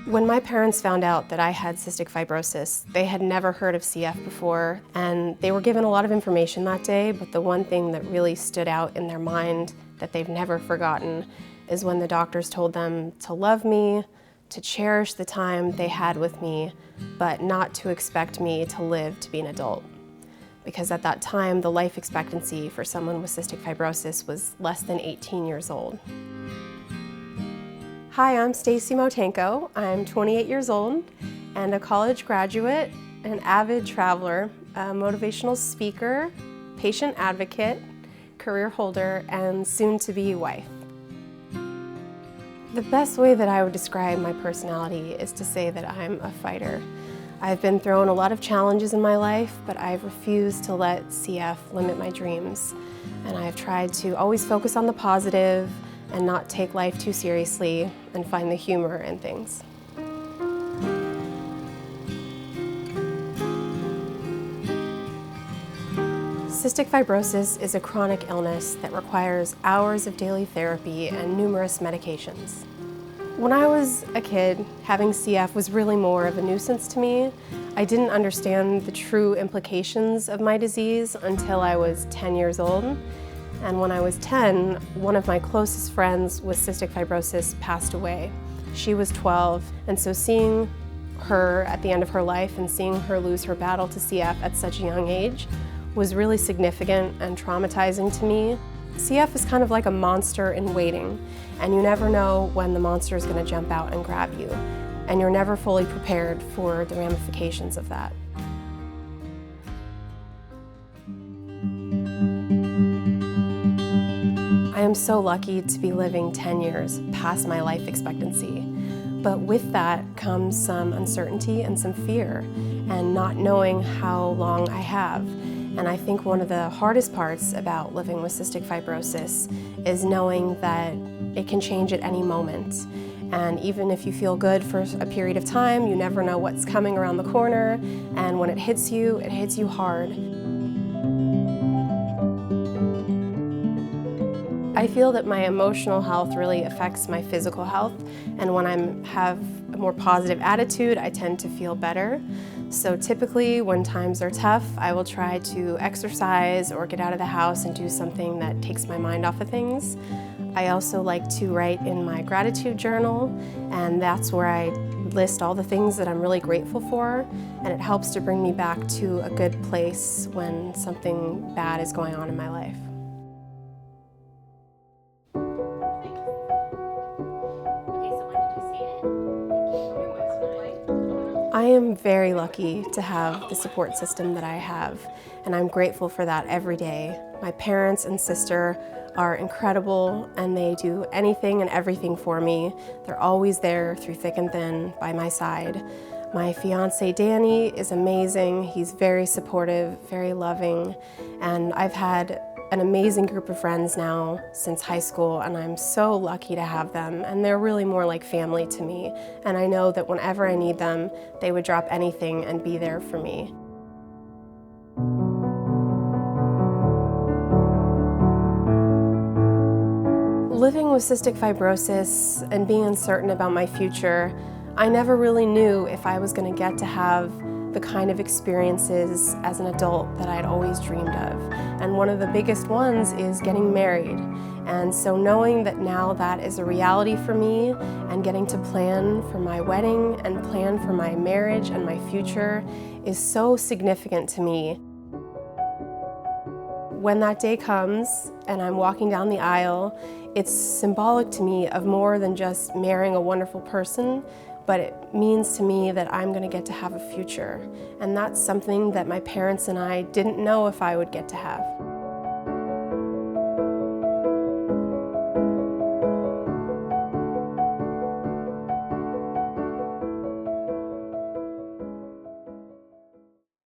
When my parents found out that I had cystic fibrosis, they had never heard of CF before, and they were given a lot of information that day, but the one thing that really stood out in their mind that they've never forgotten is when the doctors told them to love me, to cherish the time they had with me, but not to expect me to live to be an adult. Because at that time, the life expectancy for someone with cystic fibrosis was less than 18 years old. Hi, I'm Stacy Motenko. I'm 28 years old and a college graduate, an avid traveler, a motivational speaker, patient advocate, career holder, and soon-to-be wife. The best way that I would describe my personality is to say that I'm a fighter. I've been thrown a lot of challenges in my life, but I've refused to let CF limit my dreams. And I've tried to always focus on the positive and not take life too seriously and find the humor in things. Cystic fibrosis is a chronic illness that requires hours of daily therapy and numerous medications. When I was a kid, having CF was really more of a nuisance to me. I didn't understand the true implications of my disease until I was 10 years old. And when I was 10, one of my closest friends with cystic fibrosis passed away. She was 12, and so seeing her at the end of her life and seeing her lose her battle to CF at such a young age was really significant and traumatizing to me. CF is kind of like a monster in waiting, and you never know when the monster is going to jump out and grab you, and you're never fully prepared for the ramifications of that. I am so lucky to be living 10 years past my life expectancy, but with that comes some uncertainty and some fear, and not knowing how long I have. And I think one of the hardest parts about living with cystic fibrosis is knowing that it can change at any moment. And even if you feel good for a period of time, you never know what's coming around the corner, and when it hits you hard. I feel that my emotional health really affects my physical health, and when I have a more positive attitude, I tend to feel better. So typically, when times are tough, I will try to exercise or get out of the house and do something that takes my mind off of things. I also like to write in my gratitude journal, and that's where I list all the things that I'm really grateful for, and it helps to bring me back to a good place when something bad is going on in my life. I am very lucky to have the support system that I have, and I'm grateful for that every day. My parents and sister are incredible, and they do anything and everything for me. They're always there through thick and thin by my side. My fiance Danny is amazing. He's very supportive, very loving, and I've had an amazing group of friends now since high school, and I'm so lucky to have them, and they're really more like family to me, and I know that whenever I need them, they would drop anything and be there for me. Living with cystic fibrosis and being uncertain about my future, I never really knew if I was going to get to have the kind of experiences as an adult that I'd always dreamed of. And one of the biggest ones is getting married. And so knowing that now that is a reality for me, and getting to plan for my wedding and plan for my marriage and my future is so significant to me. When that day comes and I'm walking down the aisle, it's symbolic to me of more than just marrying a wonderful person, but it means to me that I'm going to get to have a future. And that's something that my parents and I didn't know if I would get to have.